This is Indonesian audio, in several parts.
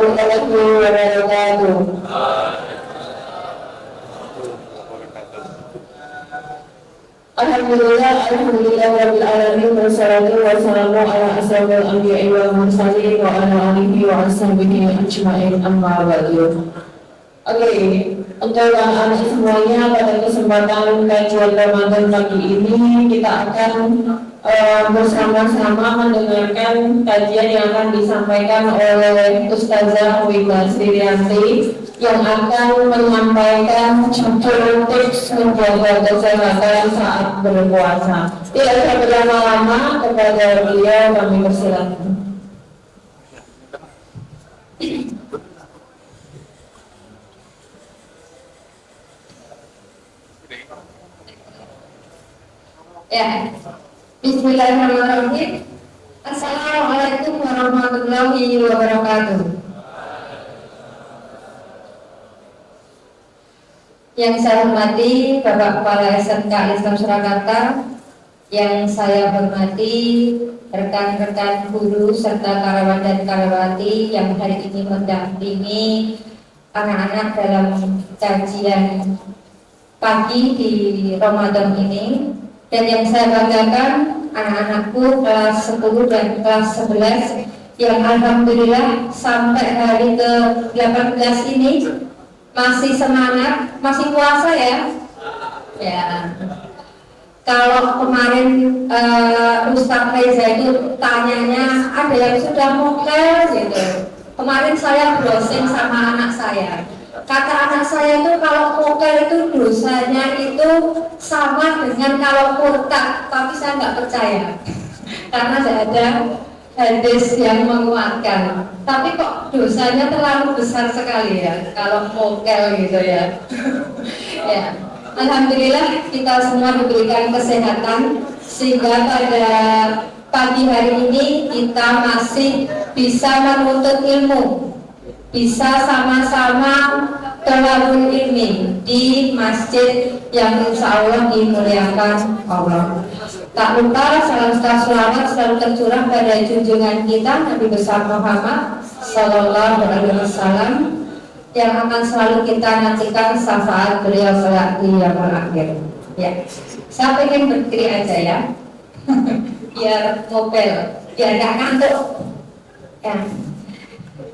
warahmatullahi wabarakatuh. Alhamdulillah rabbil alamin wassalatu wassalamu ala asrofil anbiya'i wal mursalin wa ala alihi wa ashabihi ajma'in amma ba'du. Oke, untuk anak semuanya pada kesempatan kajian Ramadan pagi ini kita akan bersama-sama mendengarkan kajian yang akan disampaikan oleh Ustazah Wida Sriyanti yang akan menyampaikan judul tips menjaga kesehatan saat berpuasa. Tidak usah berlama-lama, kepada beliau kami persilakan. Ya, Bismillahirrahmanirrahim. Assalamualaikum warahmatullahi wabarakatuh. Yang saya hormati Bapak Kepala SMK Islam Surakarta, yang saya hormati rekan-rekan guru serta karyawan dan karyawati yang hari ini mendampingi anak-anak dalam kajian pagi di Ramadan ini. Dan yang saya banggakan anak-anakku kelas 10 dan kelas 11 yang alhamdulillah sampai hari ke-18 ini masih semangat, masih puasa ya. Ya. Kalau kemarin Ustaz Reza itu tanyanya ada yang sudah mokel gitu. Kemarin saya browsing sama anak saya. Kata anak saya itu kalau mokel itu dosanya itu sama dengan kalau murtad, tapi saya nggak percaya karena tidak ada hadis yang menguatkan. Tapi kok dosanya terlalu besar sekali ya kalau mokel gitu ya. Ya, alhamdulillah kita semua diberikan kesehatan sehingga pada pagi hari ini kita masih bisa menuntut ilmu, bisa sama-sama tolabul ilmi di masjid yang insya Allah dimuliakan Allah. Tak lupa salam selawat selalu tercurah pada junjungan kita Nabi besar Muhammad Sallallahu Alaihi Wasallam yang akan selalu kita nantikan syafaat beliau kelak di yaumul akhir. Ya, saya pengen berdiri aja ya, biar ngopel, biar nggak ngantuk. Ya.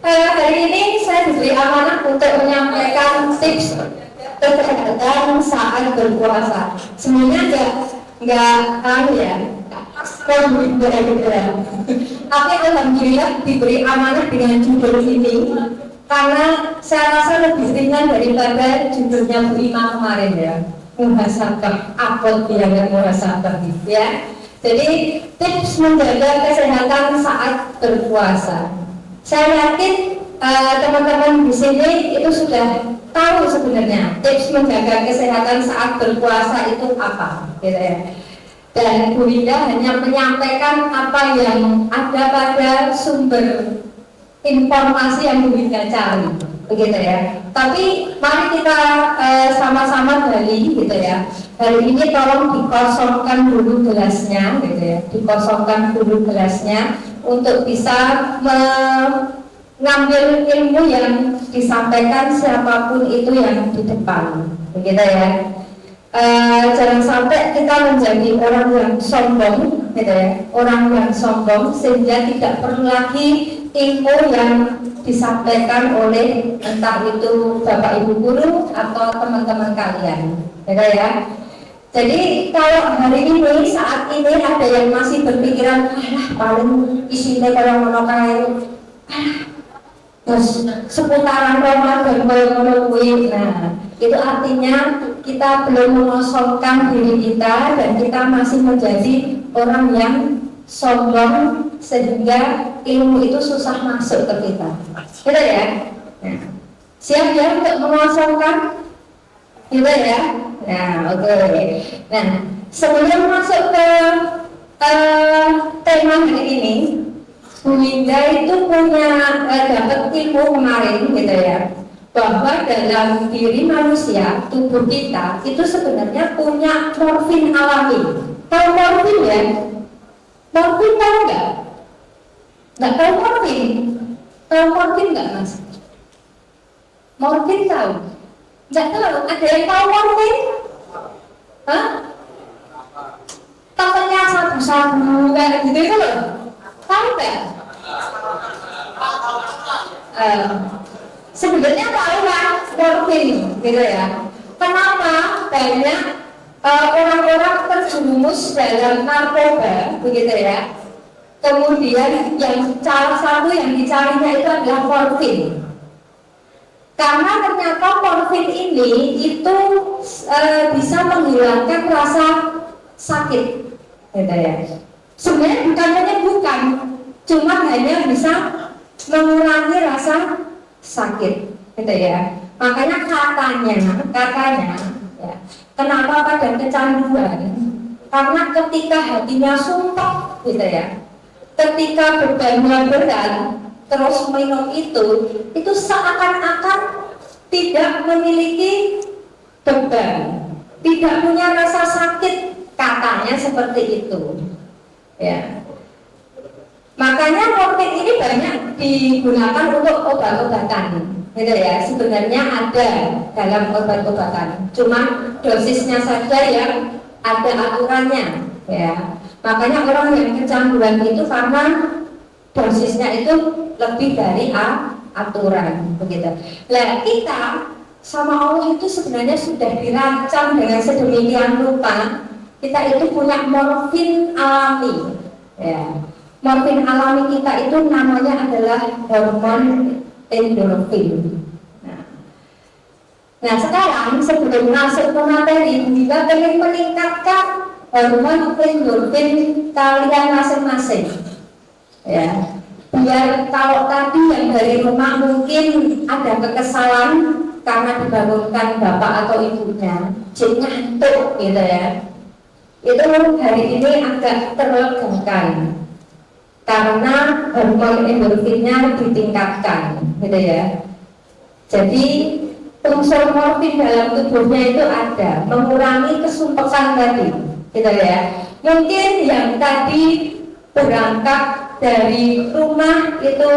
Hari ini saya diberi amanah untuk menyampaikan tips kesehatan saat berpuasa. Semuanya nggak ya, tapi alhamdulillah diberi amanah dengan judul ini karena saya rasa lebih ringan daripada judulnya Bu Ima kemarin ya, muhasabah, apot biar muhasabah ya. Jadi tips menjaga kesehatan saat berpuasa. Saya yakin teman-teman di sini itu sudah tahu sebenarnya tips menjaga kesehatan saat berpuasa itu apa, gitu ya. Dan Bu Linda hanya menyampaikan apa yang ada pada sumber informasi yang Bu Linda cari, begitu ya. Tapi mari kita sama-sama gali, gitu ya. Hari ini tolong dikosongkan dulu gelasnya, gitu ya. Dikosongkan dulu gelasnya untuk bisa mengambil ilmu yang disampaikan siapapun itu yang di depan, begitu ya. Jangan sampai kita menjadi orang yang sombong, gitu ya. Orang yang sombong sehingga tidak perlu lagi ilmu yang disampaikan oleh entah itu Bapak Ibu guru atau teman-teman kalian, gitu ya. Jadi kalau hari ini saat ini ada yang masih berpikiran paling isinya kalau monokai terus seputaran Ramadan menungguin, nah itu artinya kita belum mengosongkan diri kita dan kita masih menjadi orang yang sombong sehingga ilmu itu susah masuk ke kita, gitu ya. Siap ya untuk mengosongkan, gitu ya. Nah, oke. Nah, sebelum masuk ke tema hari ini, Bu Linda itu punya dapat ilmu kemarin, gitu ya, bahwa dalam diri manusia, tubuh kita itu sebenarnya punya morfin alami. Tahu morfin ya? Morfin tahu nggak? Nggak tahu morfin? Tahu morfin nggak mas? Morfin tahu? Nggak tahu. Ada yang tahu morfin? Hah? Temennya sabu-sabu kayak gitu itu loh. Tahu nggak? Sebenarnya tahu kan morfin gitu ya. Kenapa banyak orang-orang terjerumus dalam narkoba begitu ya? Kemudian yang salah satu yang dicarinya itu adalah morfin. Karena ternyata morfin ini itu bisa menghilangkan rasa sakit, gitu ya. Sebenarnya bukan menyembuhkan, cuma hanya bisa mengurangi rasa sakit, gitu ya. Makanya katanya, ya, kenapa pada kecanduan? Karena ketika hatinya sumpah, gitu ya. Ketika bebannya berat, terus minum itu seakan-akan tidak memiliki beban, tidak punya rasa sakit, katanya seperti itu. Ya. Makanya morfin ini banyak digunakan untuk obat-obatan, gitu ya. Sebenarnya ada dalam obat-obatan, cuma dosisnya saja yang ada aturannya, ya. Makanya orang yang kecanduan itu karena dosisnya itu lebih dari aturan, begitu. Nah, kita sama Allah itu sebenarnya sudah dirancang dengan sedemikian rupa. Kita itu punya morfin alami, ya. Morfin alami kita itu namanya adalah hormon endorfin. Nah sekarang sebelum masuk ke materi, kita ingin meningkatkan hormon endorfin kalian masing-masing. Ya, biar kalau tadi yang dari rumah mungkin ada kekesalan karena dibangunkan bapak atau ibunya, jadi ngantuk gitu ya. Itu hari ini agak terlegakan karena hormon endorfinnya ditingkatkan, gitu ya. Jadi unsur morfin dalam tubuhnya itu ada, mengurangi kesumpahan tadi, gitu ya. Mungkin yang tadi berangkat dari rumah itu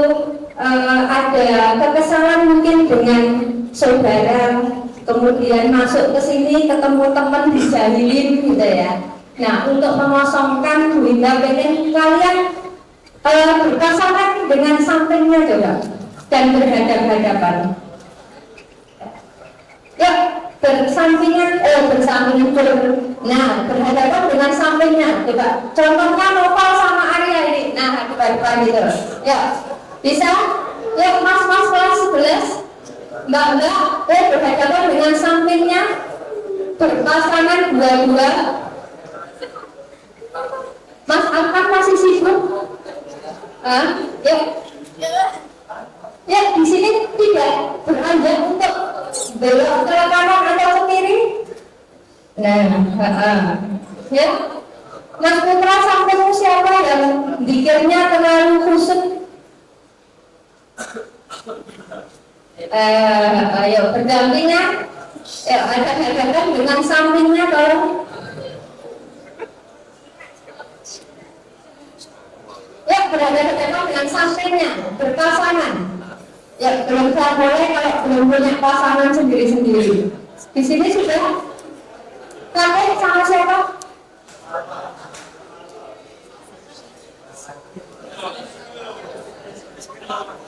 ada kekesalan mungkin dengan saudara, kemudian masuk ke sini ketemu teman dijahilin, gitu ya. Nah, untuk mengosongkan Winda pengen kalian berpasangan dengan sampingnya coba dan berhadapan-hadapan. Ya, nah, berhadapan dengan sampingnya. Coba contohnya Noval sama Arya ini. Nah, depan gitu. Ya, bisa? Ya, mas kelas 11, mbak, berhadapan dengan sampingnya, berpasangan dua-dua. Mas Alkan masih sibuk? Ya. Ya, di sini tidak beranjak untuk belok ke kanan atau ke kiri. Nah, ya. Mas Putra sampaimu siapa yang dikirnya terlalu khusyuk? Ayo berdampingan. Ya, ada hadapan dengan sampingnya tolong. Ya, berhadapan dengan sampingnya, berpasangan. Ya, belum boleh kalau belum punya pasangan sendiri-sendiri. Di sini sudah. Kamu sama siapa?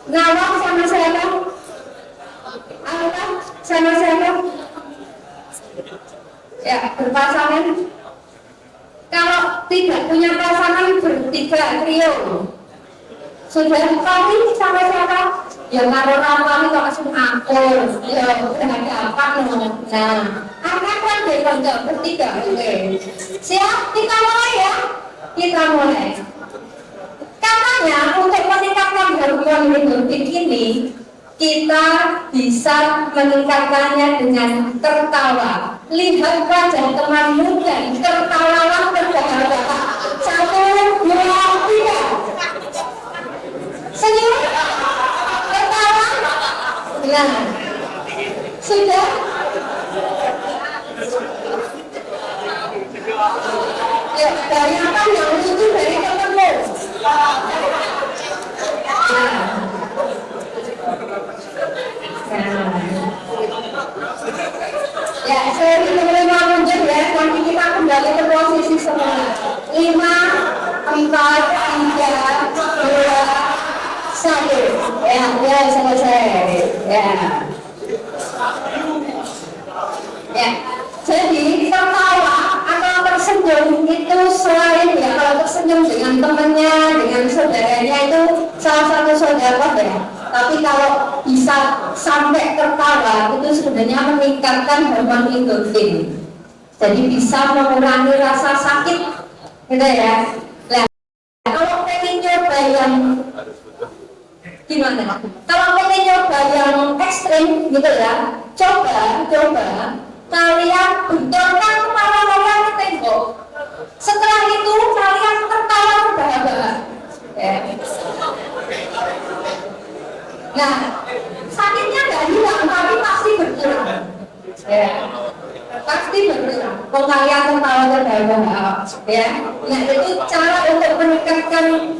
Nawang sama siapa? Alka sama siapa? Ya, berpasangan. Kalau tidak punya pasangan bertiga trio. Sudah kami sama siapa? Ya karo ramai kok langsung akur. Ya berhadapan. Nah, akan deh kalau bertiga. Oke. Siap? Kita mulai ya. Kita mulai. Katanya untuk meningkatkan hormon endorfin ini kita bisa meningkatkannya dengan tertawa. Lihat wajah temanmu dan tertawalah terbahak-bahak. 1, 2, 3. Senyum, tertawa. Nah, sudah. Ya, bayangkan yang lucu dari temanmu. Nah. kembali ke posisi semula. 5, 4, 3, 2, 1. Ya, selesai. Ya. Jadi tertawa atau tersenyum itu selain ya, kalau tersenyum dengan temannya, dengan saudaranya itu salah satu saudara ya. Tapi kalau bisa sampai tertawa itu sebenarnya meningkatkan hormon endorfin. Jadi bisa mengurangi rasa sakit, gitu ya. Nah, kalau pengen nyoba yang gimana? Kalau pengen nyoba yang ekstrim, gitu ya, coba kalian benturkan kepala kalian ke tembok. Setelah itu kalian tertawa terbahak-bahak. Ya. Nah, sakitnya nggak hilang, tapi pasti berkurang. Ya. Pasti berkurang. Kalau kalian tertawa terbahak-bahak, ya. Nah, itu cara untuk meningkatkan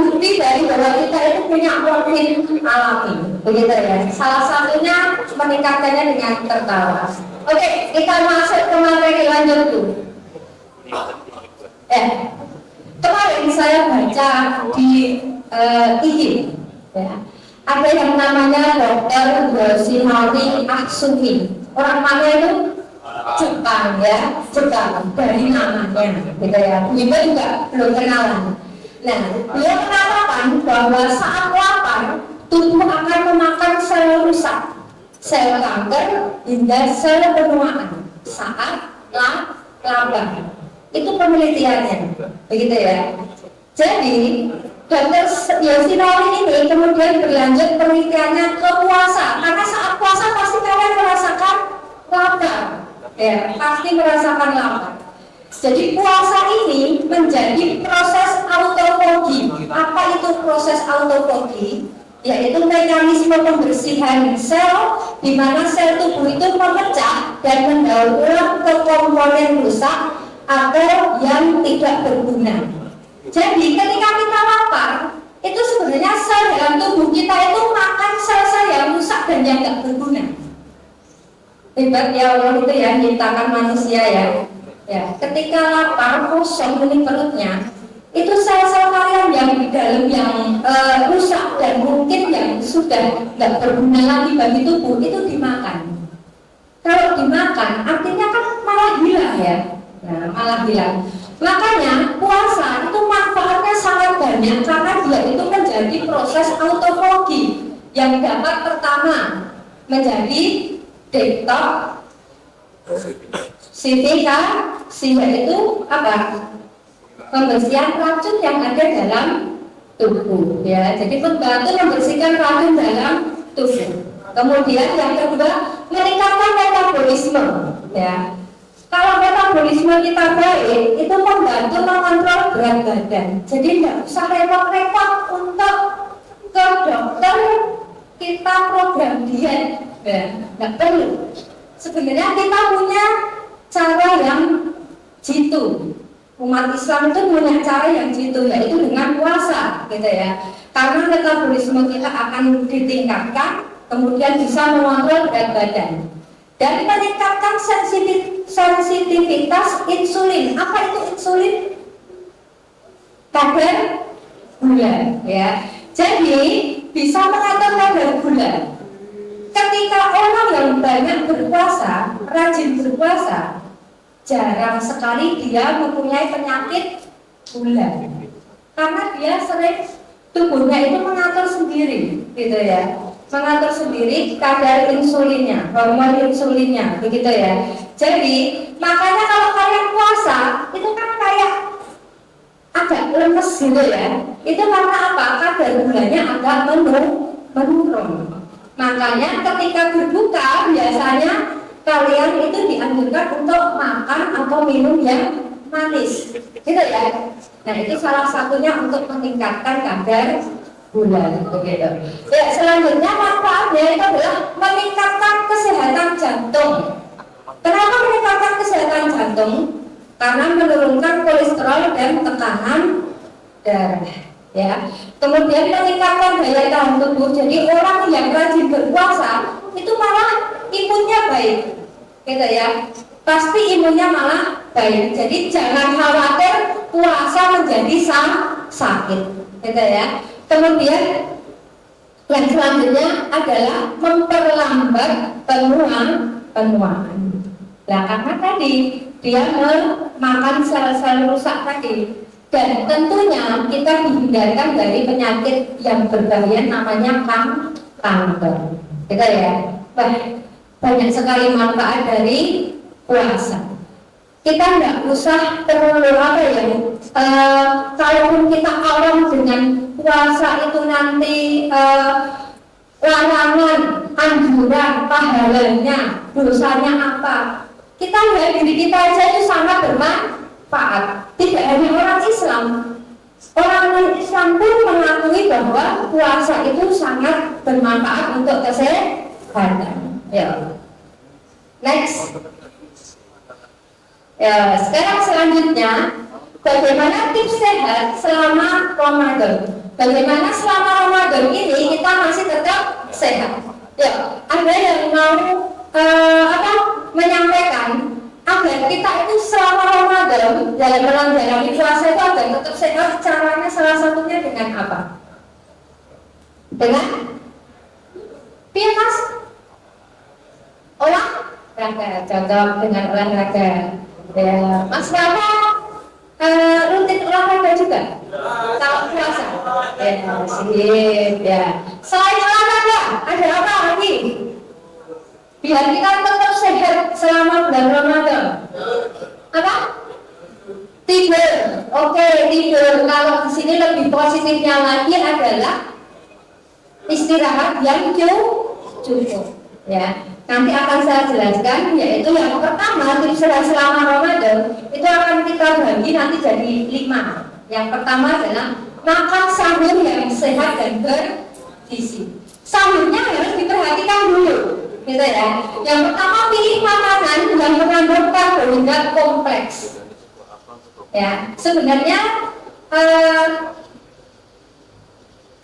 bukti dari bahwa kita itu punya morfin alami, begitu ya. Salah satunya meningkatkannya dengan tertawa. Oke, kita masuk ke materi lanjut dulu. Kemarin saya baca di IG, ya, ada yang namanya Dr. Yoshinori Atsumi. Orang mana itu? Jepang, ya, Jepang dari namanya, gitu ya. Kita juga belum kenalan. Nah, dia mengatakan bahwa saat lapar, tubuh akan memakan sel rusak, sel kanker hingga sel penuaan saat lapar. Itu penelitiannya, begitu ya. Jadi Dr. Yoshinori ini kemudian berlanjut penelitiannya ke puasa, karena saat puasa pasti kalian merasakan lapar, ya, pasti merasakan lapar. Jadi puasa ini menjadi proses autofagi. Apa itu proses autofagi? Yaitu mekanisme pembersihan sel di mana sel tubuh itu memecah dan mendaur ulang ke komponen rusak atau yang tidak berguna. Jadi ketika kita lapar, itu sebenarnya sel dalam tubuh kita itu makan sel-sel yang rusak dan yang tidak berguna. Hebat ya Allah itu ya, menciptakan manusia ya. Ya, ketika lapar, kosong ini perutnya, itu sel-sel kalian yang di dalam yang rusak dan mungkin yang sudah tidak berguna lagi bagi tubuh itu dimakan. Kalau dimakan, artinya kan malah hilang ya. Nah, malah hilang. Makanya puasa itu manfaatnya sangat banyak karena dia itu menjadi proses autofagi yang dapat pertama menjadi detoksifikasi, yaitu apa? Pembersihan racun yang ada dalam tubuh, ya. Jadi membantu membersihkan racun dalam tubuh. Kemudian yang kedua, meningkatkan metabolisme, ya. Kalau metabolisme kita baik, itu membantu mengontrol berat badan. Jadi tidak usah repot-repot untuk ke dokter kita program diet, ya. Tidak perlu. Sebenarnya kita punya cara yang jitu. Umat Islam itu punya cara yang jitu, yaitu dengan puasa, gitu ya. Karena metabolisme kita akan ditingkatkan, kemudian bisa mengontrol berat badan dan meningkatkan sensitivitas insulin. Apa itu insulin? Kadar gula, ya. Jadi bisa mengatur kadar gula. Ketika orang yang banyak berpuasa, rajin berpuasa, jarang sekali dia mempunyai penyakit gula, karena dia sering tubuhnya itu mengatur sendiri, gitu ya, mengatur sendiri kadar insulinnya, hormon insulinnya, begitu ya. Jadi makanya kalau kalian puasa itu kan kayak agak lemes gitu ya. Itu karena apa? Kadar gulanya agak menurun. Makanya ketika berbuka biasanya kalian itu dianjurkan untuk makan atau minum yang manis, gitu ya. Nah, itu salah satunya untuk meningkatkan kadar gula, begitu. Ya, selanjutnya manfaatnya itu adalah meningkatkan kesehatan jantung. Kenapa meningkatkan kesehatan jantung? Karena menurunkan kolesterol dan tekanan darah, ya. Kemudian meningkatkan daya tahan tubuh. Jadi orang yang rajin berpuasa itu malah imunnya baik, gitu ya. pasti imunnya malah baik. Jadi jangan khawatir puasa menjadi sakit, gitu ya. Kemudian yang selanjutnya adalah memperlambat penuaan. Nah, karena tadi dia memakan sel-sel rusak tadi, dan tentunya kita dihindarkan dari penyakit yang berbahaya namanya kanker, gitu ya. Banyak sekali manfaat dari puasa. Kita nggak usah terlalu apa ya, kalaupun kita awam dengan puasa itu nanti larangan, anjuran, pahalanya, dosanya apa. Kita lihat diri kita aja itu sangat bermanfaat. Tidak hanya orang Islam, orang non-Islam pun mengakui bahwa puasa itu sangat bermanfaat untuk kesehatan. Ya. Next. Ya, sekarang selanjutnya, bagaimana tips sehat selama Ramadan? Bagaimana selama Ramadan ini kita masih tetap sehat? Ya, ada yang mau menyampaikan agar kita itu selama Ramadan dalam menjalani puasa itu agar tetap sehat, caranya salah satunya dengan apa? Dengan Mas? Olahraga, jawab dengan olahraga. Ya, Mas Rama rutin olahraga juga? Kalau puasa? Ya, sip ya. Selain olahraga, ada apa lagi? Biar kita tetap sehat selama bulan Ramadan. Apa? Tidur. Oke, tidur. Kalau di sini lebih positifnya lagi adalah istirahat yang cukup. Ya. Nanti akan saya jelaskan, yaitu yang pertama tips sehat selama Ramadan itu akan kita bagi nanti jadi 5. Yang pertama adalah makan sahur yang sehat dan bergizi. Sahurnya harus diperhatikan dulu, gitu ya. Yang pertama pilih makanan yang mengandung karbohidrat kompleks. Ya, sebenarnya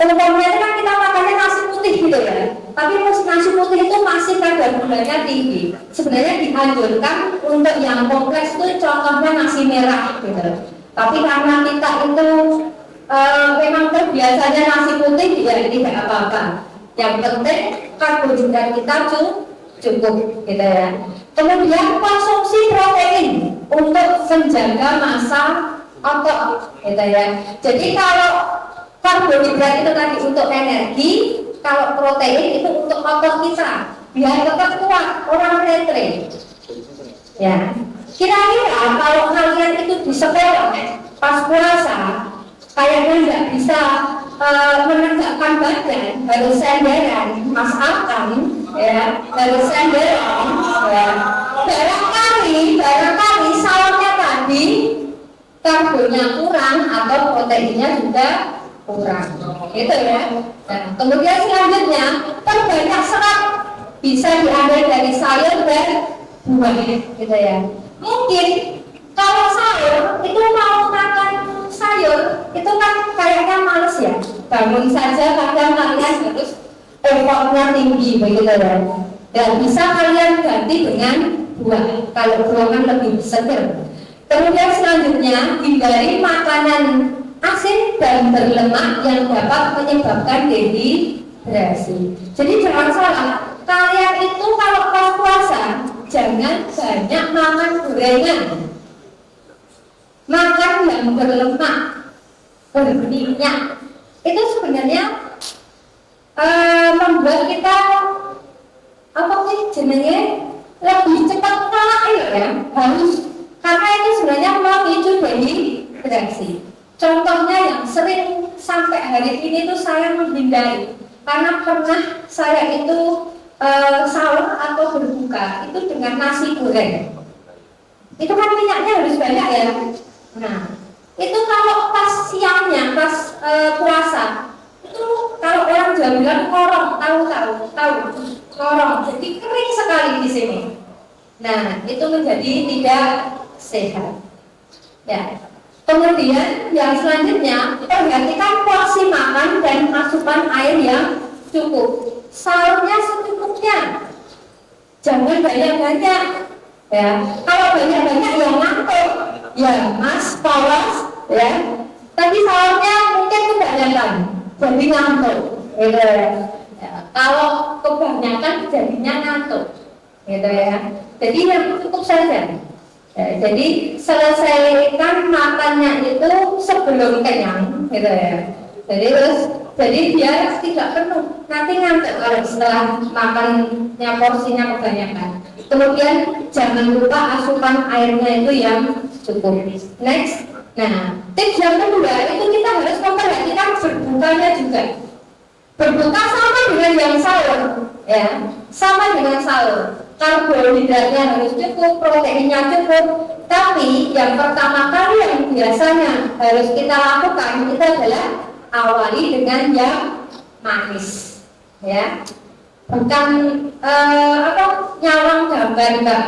umumnya itu kan kita makannya nasi putih gitu ya. Tapi nasi putih itu masih kadar gulanya tinggi. Sebenarnya dianjurkan untuk yang kompleks itu contohnya nasi merah gitu. Tapi karena kita itu memang terbiasanya nasi putih, ya tidak apa-apa. Yang penting karbohidrat kita cukup gitu ya. Kemudian konsumsi protein untuk menjaga massa otot gitu ya. Jadi kalau karbohidrat itu tadi untuk energi, kalau protein itu untuk otot kita biar tetap kuat, orang retre. Ya, kira-kira kalau kalian itu di sekolah pas puasa kayaknya nggak bisa menegakkan badan, harus senderan, Mas Akan, ya, harus senderan. Ya. Barangkali sahurnya tadi karbonya kurang atau proteinnya juga kurang, gitu ya. Nah, kemudian selanjutnya perbanyak serat, bisa diambil dari sayur dan buah, gitu ya. Mungkin kalau sayur itu mau makan sayur itu kan kayaknya males ya, bangun saja kadang kalian harus effortnya tinggi begitu ya. Dan bisa kalian ganti dengan buah, kalau buah kan lebih seger. Kemudian selanjutnya hindari makanan asin dan berlemak yang dapat menyebabkan dehidrasi. Jadi jangan salah, kalian itu kalau pas puasa jangan banyak makan gorengan, makan yang berlemak, berminyak. Itu sebenarnya membuat kita apa sih jenenge lebih cepat kalah ya, harus, karena itu sebenarnya memicu dehidrasi. Contohnya yang sering sampai hari ini tuh saya menghindari, karena pernah saya itu sahur atau berbuka itu dengan nasi goreng. Itu kan minyaknya harus banyak ya. Nah, itu kalau pas siangnya, pas puasa, itu kalau orang Jawa bilang ngorong, tahu ngorong, jadi kering sekali di sini. Nah, itu menjadi tidak sehat. Ya. Kemudian yang selanjutnya, perhatikan porsi makan dan asupan air yang cukup. Sahurnya secukupnya, jangan banyak-banyak ya. Kalau banyak-banyak yang ngantuk, ya Mas, polos, ya. Tapi sahurnya mungkin kebanyakan, jadi ngantuk, gitu ya. Ya, kalau kebanyakan jadinya ngantuk, gitu ya. Jadi yang cukup saja. Ya, jadi selesaikan makannya itu sebelum kenyang, gitu ya. Jadi biar tidak penuh, nanti ngantuk kalau setelah makannya porsinya kebanyakan. Kemudian jangan lupa asupan airnya itu yang cukup. Next, nah tips yang kedua itu kita harus memperhatikan berbukanya juga. Berbuka sama dengan yang sahur, ya, sama dengan sahur. Karbohidratnya harus cukup, proteinnya cukup. Tapi yang pertama kali yang biasanya harus kita lakukan itu adalah awali dengan yang manis, ya. Bukan nyawang gambar mbak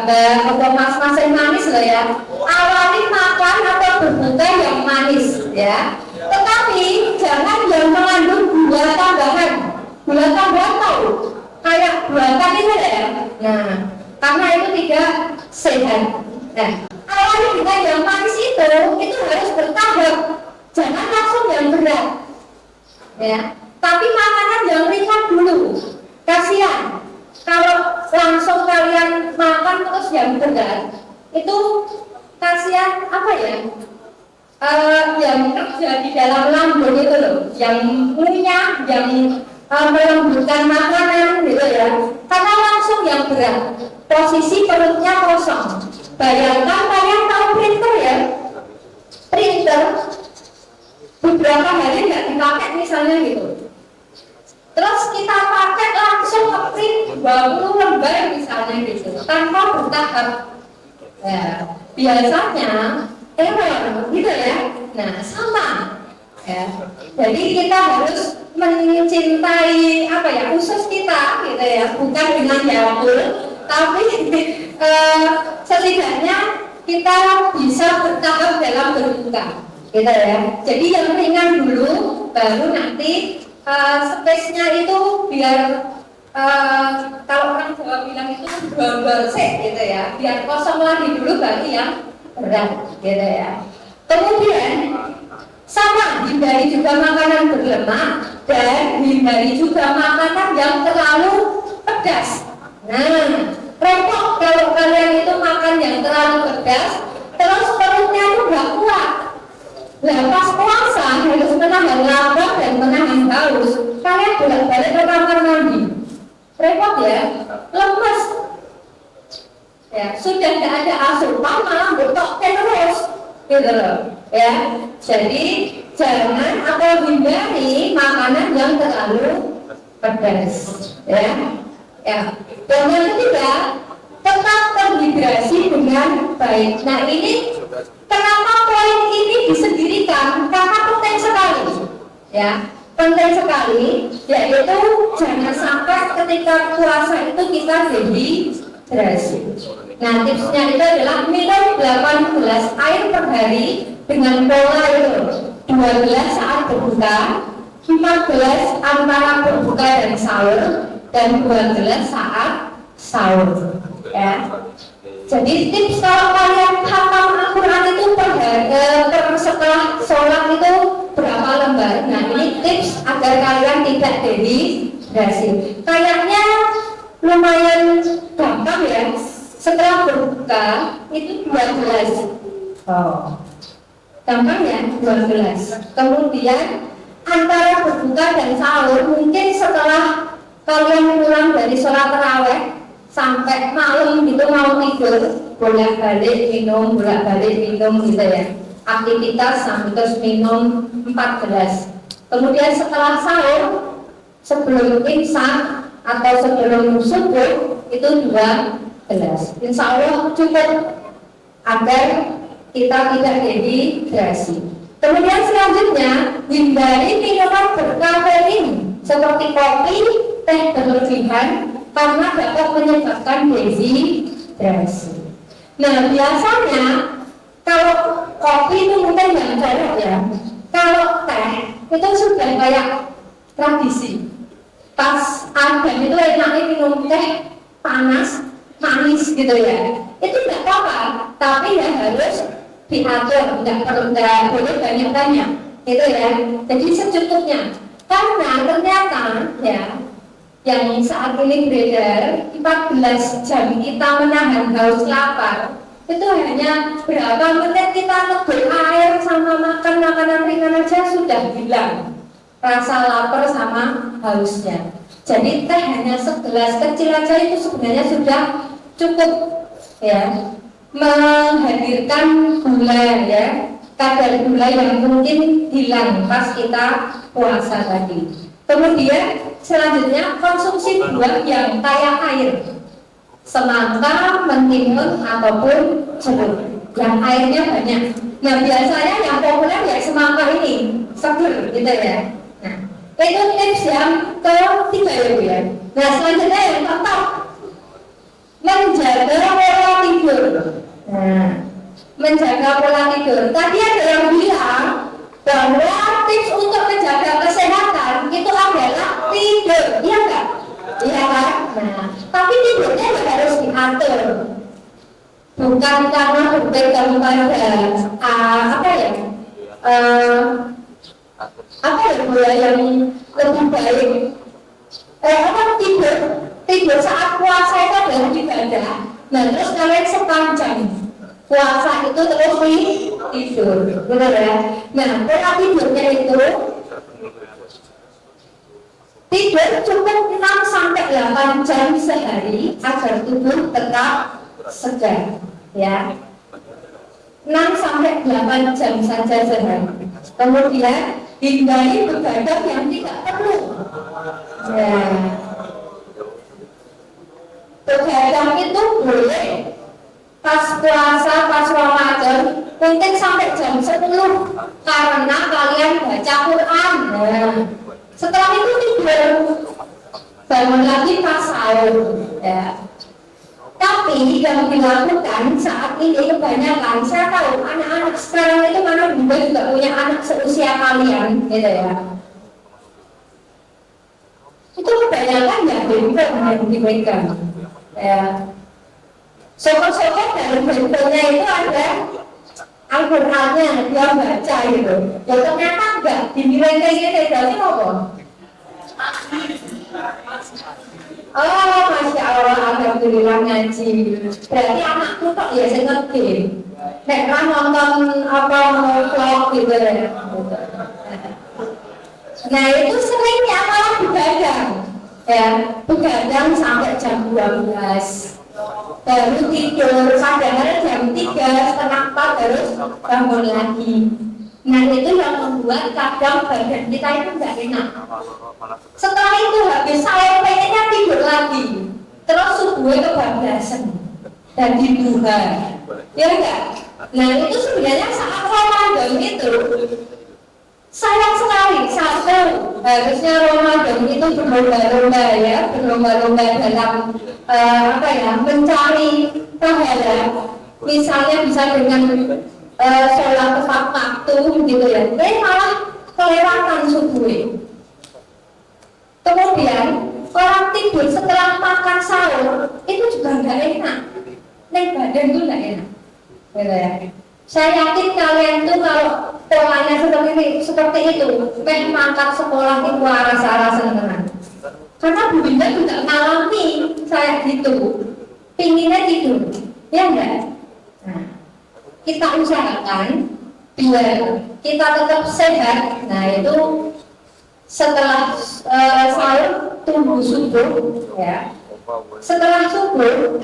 atau mas-mas yang manis loh ya. Awali makan atau berbuka yang manis, ya. Tetapi jangan yang mengandung gula tambahan. Gula tambahan tahu? Kayak buatan itu ya. Nah, karena itu tidak sehat. Nah, awali dengan yang manis itu harus bertahap. Jangan langsung yang berat, ya. Tapi makanan yang ringan dulu. Kasihan kalau langsung kalian makan terus yang berat, itu kasihan apa ya? Yang kerja di dalam lambung itu loh, yang ngunyah, yang melembutkan makanan gitu ya. Karena langsung yang berat, posisi perutnya kosong. Bayangkan kalian tahu printer ya, printer beberapa hari nggak dipakai misalnya gitu. Terus kita pakai langsung ngeprint 20 lembar misalnya gitu, tanpa bertahap. Ya, biasanya error gitu ya. Nah, sama. Ya. Jadi kita harus mencintai apa ya, usus kita gitu ya, bukan dengan Yakult, tapi setidaknya kita bisa bertahap dalam berbuka gitu ya. Jadi yang ringan dulu, baru nanti space-nya itu biar kalau orang Jawa bilang itu bersih gitu ya, biar kosong lagi dulu baru yang berat gitu ya. Kemudian sama, hindari juga makanan berlemak dan hindari juga makanan yang terlalu pedas. Nah, repot kalau kalian itu makan yang terlalu pedas, terus perutnya itu nggak kuat. Nah, pas puasa harus menahan lapar dan menahan haus. Kalian bolak-balik ke kamar mandi, repot ya, lemes. Ya, sudah tidak ada asupan malah betok terus, gitu loh. Ya, jadi jangan atau hindari makanan yang terlalu pedas. Ya, ya. Dan yang ketiga, tetap terhidrasi dengan baik. Nah, ini kenapa poin ini disendirikan? Karena penting sekali, ya, penting sekali, yaitu jangan sampai ketika puasa itu kita dehidrasi. Nah, tipsnya itu adalah minum 8 gelas air per hari dengan pola itu 2 gelas saat berbuka, 4 gelas antara berbuka dan sahur, dan 2 gelas saat sahur. Ya. Jadi tips kalau kalian hafal Al-Quran itu per setelah sholat itu berapa lembar. Nah, ini tips agar kalian tidak dehidrasi. Kayaknya lumayan gampang ya. Setelah berbuka itu 2 gelas. Oh, gampang ya, 2 gelas. Kemudian antara berbuka dan sahur, mungkin setelah kalian pulang dari sholat tarawih sampai malam gitu mau tidur, bolak-balik minum gitu ya. Aktivitas sampai terus minum 4 gelas. Kemudian setelah sahur, sebelum imsak atau sebelum subuh itu 2 gelas. Insya Allah cukup agar kita tidak dehidrasi. Kemudian selanjutnya, hindari minuman berkafein seperti kopi, teh berlebihan karena dapat menyebabkan dehidrasi. Nah, biasanya kalau kopi itu mungkin yang cocok ya. Kalau teh itu sudah kayak tradisi. Pas adhan itu enaknya minum teh panas, manis gitu ya, itu tidak apa-apa, tapi ya harus diatur, tidak boleh banyak-banyak gitu ya. Jadi secukupnya, karena ternyata ya yang saat ini beredar 14 jam kita menahan haus lapar itu hanya berapa menit kita negur air sama makan makanan ringan aja sudah hilang rasa lapar sama hausnya. Jadi teh hanya segelas kecil aja itu sebenarnya sudah cukup ya, menghadirkan gula ya, kadar gula yang mungkin hilang pas kita puasa tadi. Kemudian selanjutnya konsumsi buah yang kaya air, semangka, mentimun ataupun jeruk yang airnya banyak. Nah biasanya yang populer ya semangka ini seger gitu ya. Nah itu tips yang ketiga ya Bu ya. Nah selanjutnya yang keempat, menjaga pola tidur. Nah menjaga pola tidur. Tadi ada yang bilang bahwa tips untuk menjaga kesehatan itu adalah tidur, iya enggak? Iya kan? Nah, tapi tidurnya juga harus diatur. Bukan karena berpegang pada apa ya? Apa ya gula yang lebih baik? Apa tidur saat puasa itu adalah ibadah. Nah, terus kalian sepanjang puasa itu terus tidur, benar ya? Nah, pola tidurnya itu tidur cukup 6-8 jam sehari agar tubuh tetap segar, ya. 6-8 jam saja sehari. Kemudian hindari begadang yang tidak perlu. Ya. Begadang itu boleh pas puasa, pas Ramadan, mungkin sampai jam 10 karena kalian baca Quran. Nah, setelah itu tidur, bangun lagi pas sahur. Ya. Tapi yang dilakukan saat ini kebanyakan, saya tahu anak-anak sekarang itu mana juga punya anak seusia kalian, gitu ya. Itu kebanyakan ya handphone yang dipegang. Ya. Sokok-sokok dalam handphonenya itu ada Al-Qur'annya, dia baca gitu. Ya ternyata enggak, dinilai kayak gini, berarti apa? Oh, Masya Allah, Alhamdulillah ngaji. Berarti anakku kok ya saya ngerti. Nek kan nonton apa vlog gitu ya. Nah itu seringnya malah begadang. Ya, begadang sampai jam 12. Baru tidur, padahal jam 3:30 harus bangun lagi. Nah itu yang membuat kadang badan kita itu nggak enak. Setelah itu habis saya pengennya tidur lagi, terus subuhnya kebablasan dan duha, ya enggak? Nah itu sebenarnya saat Ramadan itu sayang sekali. Satu, harusnya Ramadan itu berlomba-lomba ya, berlomba-lomba dalam apa ya, mencari pahala. Misalnya bisa dengan sholat tepat waktu gitu ya, malah kelewatan subuh. Kemudian orang tidur setelah makan sahur itu juga nggak enak, badan tuh nggak enak, gitu ya. Saya yakin kalian tuh kalau polanya seperti itu, makan sekolah itu rasa-rasa senang. Karena Bu Binda juga mengalami saya gitu, pinginnya tidur, ya enggak? Nah, kita usahakan biar kita tetap sehat. Nah itu setelah sahur tunggu subuh ya. Setelah subuh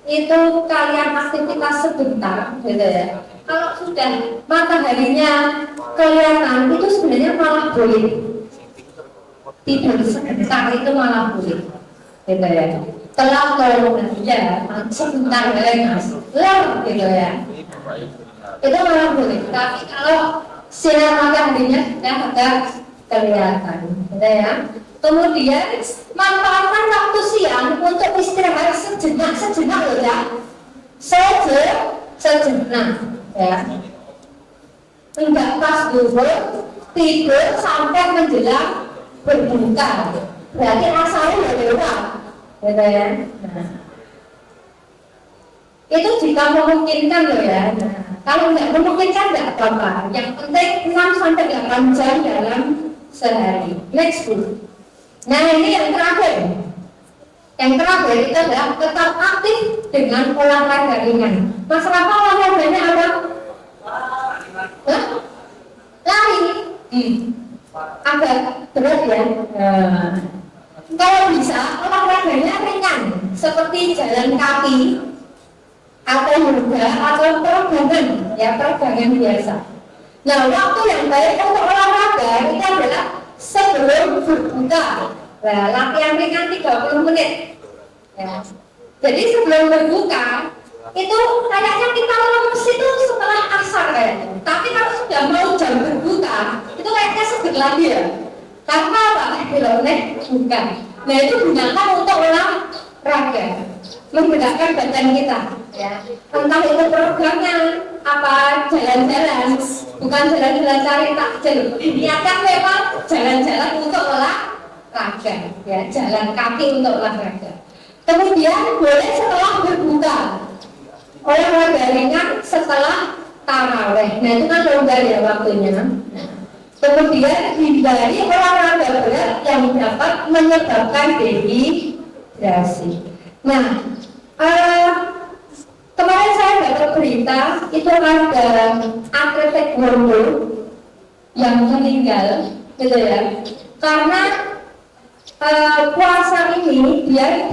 itu kalian aktivitas sebentar gitu ya. Kalau sudah mataharinya kelihatan itu sebenarnya malah boleh tidur sebentar, itu malah boleh gitu ya. Telah kalau ya sebentar mas lem gitu ya, itu malah boleh. Tapi kalau sinar mataharinya sudah agak kelihatan gitu ya. Kemudian manfaatkan waktu siang untuk istirahat sejenak loh ya, sejenak ya, enggak pas dulu tidur sampai menjelang berbuka, berarti rasanya udah lewat gitu ya. Nah, Itu jika memungkinkan loh ya. Nah, kalau nggak memungkinkan nggak apa-apa. Yang penting 6 sampai 8 jam dalam sehari. Next Bu. Nah ini yang terakhir. Yang terakhir itu adalah tetap aktif dengan olahraga ringan. Mas Rafa olahraganya apa? Hah? Lari. Agak berat ya. Kalau bisa olahraganya ringan, seperti jalan kaki atau yoga atau peregangan, ya peregangan biasa. Nah, waktu yang baik untuk olahraga itu adalah sebelum berbuka. Nah, latihan ringan 30 menit. Ya. Jadi sebelum berbuka itu kayaknya kita lemes itu setelah asar kayaknya. Tapi kalau sudah mau jam berbuka itu kayaknya seger lagi ya. Karena apa? Bukan. Nah itu gunakan untuk olahraga, menggunakan badan kita. Ya. Entah itu peregangan, apa jalan-jalan, bukan jalan-jalan cari takjil. Niatkan memang jalan-jalan untuk olahraga, ya jalan kaki untuk olahraga. Kemudian boleh setelah berbuka, olahraga ringan setelah taraweh. Nah itu kan longgar ya waktunya. Kemudian hindari olahraga berat yang dapat menyebabkan dehidrasi. Nah, kemarin saya dapat berita itu ada atlet taekwondo yang meninggal, gitu ya. Karena puasa ini dia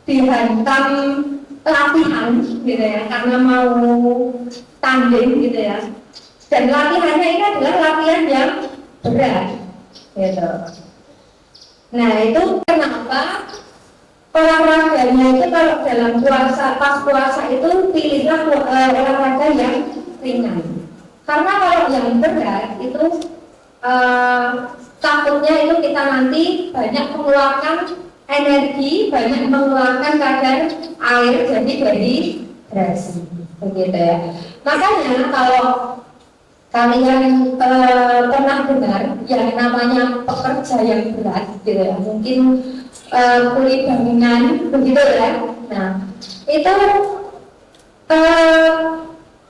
dihantam latihan, gitu ya, karena mau tanding, gitu ya. Dan latihannya ini adalah latihan yang berat, gitu. Nah itu kenapa olahraganya itu kalau dalam puasa, pas puasa itu pilihlah olahraga yang ringan. Karena kalau yang berat itu takutnya itu kita nanti banyak mengeluarkan energi, banyak mengeluarkan kadar air, jadi dehidrasi, begitu ya. Makanya kalau kalian pernah dengar yang namanya pekerja yang berat, gitu ya, mungkin kulit bangunan, begitu ya. Nah, itu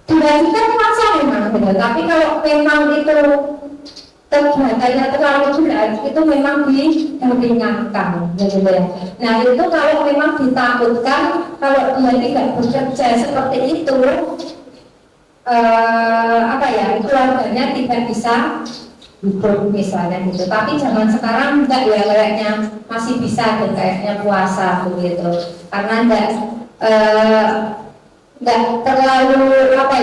diwajibkan puasa memang, gitu. Tapi kalau memang itu kegiatannya terlalu berat, itu memang diringankan, gitu ya. Nah, itu kalau memang ditakutkan kalau dia tidak bekerja seperti itu, keluarganya tidak bisa hidup misalnya gitu. Tapi zaman sekarang enggak ya, kayaknya masih bisa dan kayaknya puasa begitu. Karena enggak terlalu tapi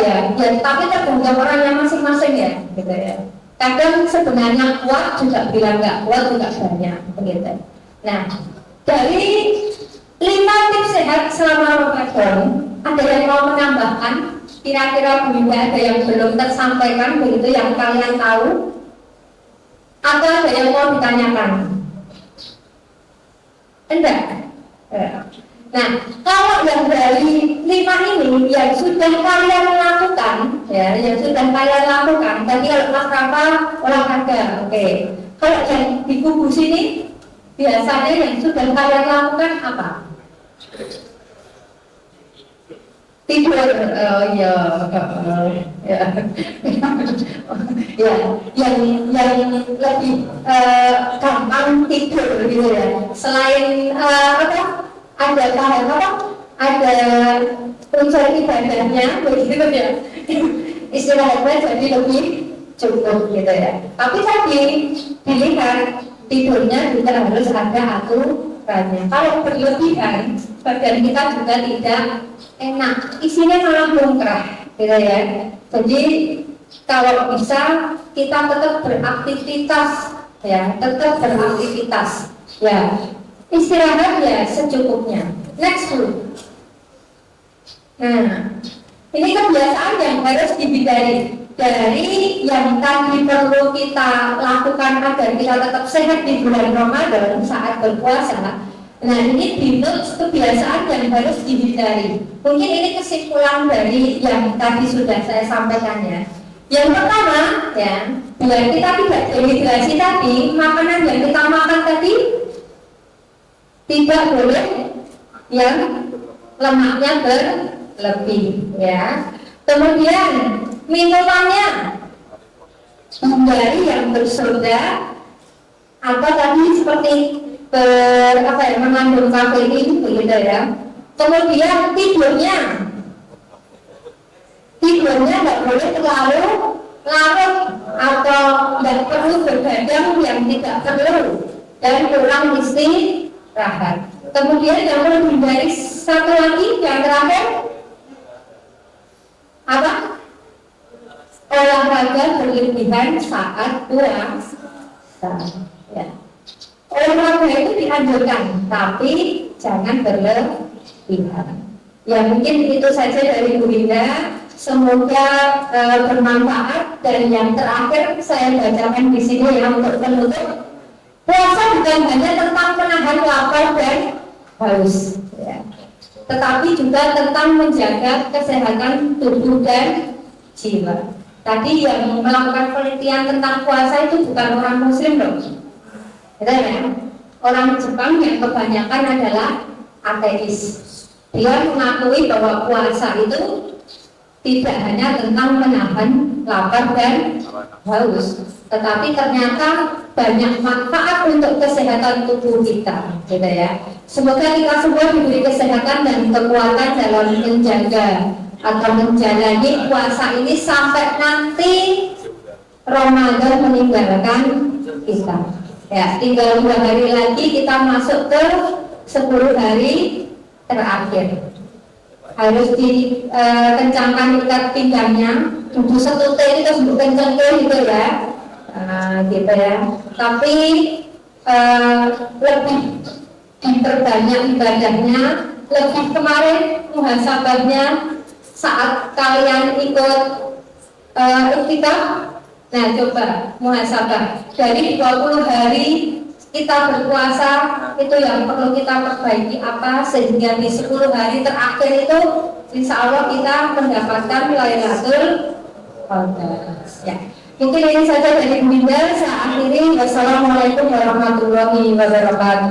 tergantung orangnya masing-masing ya, gitu ya. Kadang sebenarnya kuat juga bilang enggak kuat juga banyak begitu. Nah, dari 5 tips sehat selama Ramadan, ada yang mau menambahkan? Kira-kira Bunda ada yang belum tersampaikan begitu yang kalian tahu? Atau ada yang mau ditanyakan? Enggak? Nah, kalau yang dari 5 ini yang sudah kalian lakukan, ya, yang sudah kalian lakukan, tadi kalau Mas Rafa olahraga, oke. Kalau yang di kubu sini, biasanya yang sudah kalian lakukan apa? Tidur, ya, yang lebih gampang tidur gitu ya. Selain ada unsur ibadahnya begitu ya. Istirahatnya jadi lebih cukup gitu ya. Tapi tadi dilihat tidurnya juga harus ada aturannya. Kalau berlebihan, badan kita juga tidak enak, isinya malah bongkrah, gitu ya. Jadi kalau bisa kita tetap beraktivitas, ya, istirahat ya secukupnya. Next dulu. Nah, ini kebiasaan yang harus dihindari. Dari yang tadi perlu kita lakukan agar kita tetap sehat di bulan Ramadan saat berpuasa. Nah, ini di notes kebiasaan yang harus dihindari. Mungkin ini kesimpulan dari yang tadi sudah saya sampaikan ya. Yang pertama, ya, biar kita tidak dehidrasi tadi, makanan yang kita makan tadi tidak boleh yang lemaknya berlebih ya. Kemudian minumannya hindari yang bersoda atau tadi seperti mengandung kafein begitu ya. Kemudian tidurnya nggak boleh terlalu larut atau nggak perlu begadang yang tidak perlu dan kurang istirahat. Kemudian yang perlu dihindari satu lagi yang terakhir apa? Olahraga berlebihan saat puasa. Ya. Olahraga itu dianjurkan, tapi jangan berlebihan. Ya mungkin itu saja dari Bu Linda. Semoga bermanfaat. Dan yang terakhir saya bacakan di sini yang untuk penutup. Puasa bukan hanya tentang menahan lapar dan haus, ya, tetapi juga tentang menjaga kesehatan tubuh dan jiwa. Tadi yang melakukan penelitian tentang puasa itu bukan orang Muslim loh, ya. Orang Jepang yang kebanyakan adalah ateis. Dia mengakui bahwa puasa itu tidak hanya tentang menahan lapar dan haus, tetapi ternyata banyak manfaat untuk kesehatan tubuh kita, gitu ya. Semoga kita semua diberi kesehatan dan kekuatan dalam menjaga atau menjalani puasa ini sampai nanti Ramadan meninggalkan kita. Ya, tinggal 2 hari lagi kita masuk ke 10 hari terakhir. Harus dikencangkan ikat pinggangnya, duduk setute ini terus kencang gitu ya, gitu ya. Tapi lebih diperbanyak ibadahnya, lebih kemarin muhasabahnya saat kalian ikut iktikaf. Nah coba muhasabah dari 20 hari kita berpuasa itu yang perlu kita perbaiki apa sehingga di 10 hari terakhir itu insya Allah kita mendapatkan Lailatul Qadar. Ya, mungkin ini saja dari Bu Linda. Saya akhiri. Wassalamualaikum warahmatullahi wabarakatuh.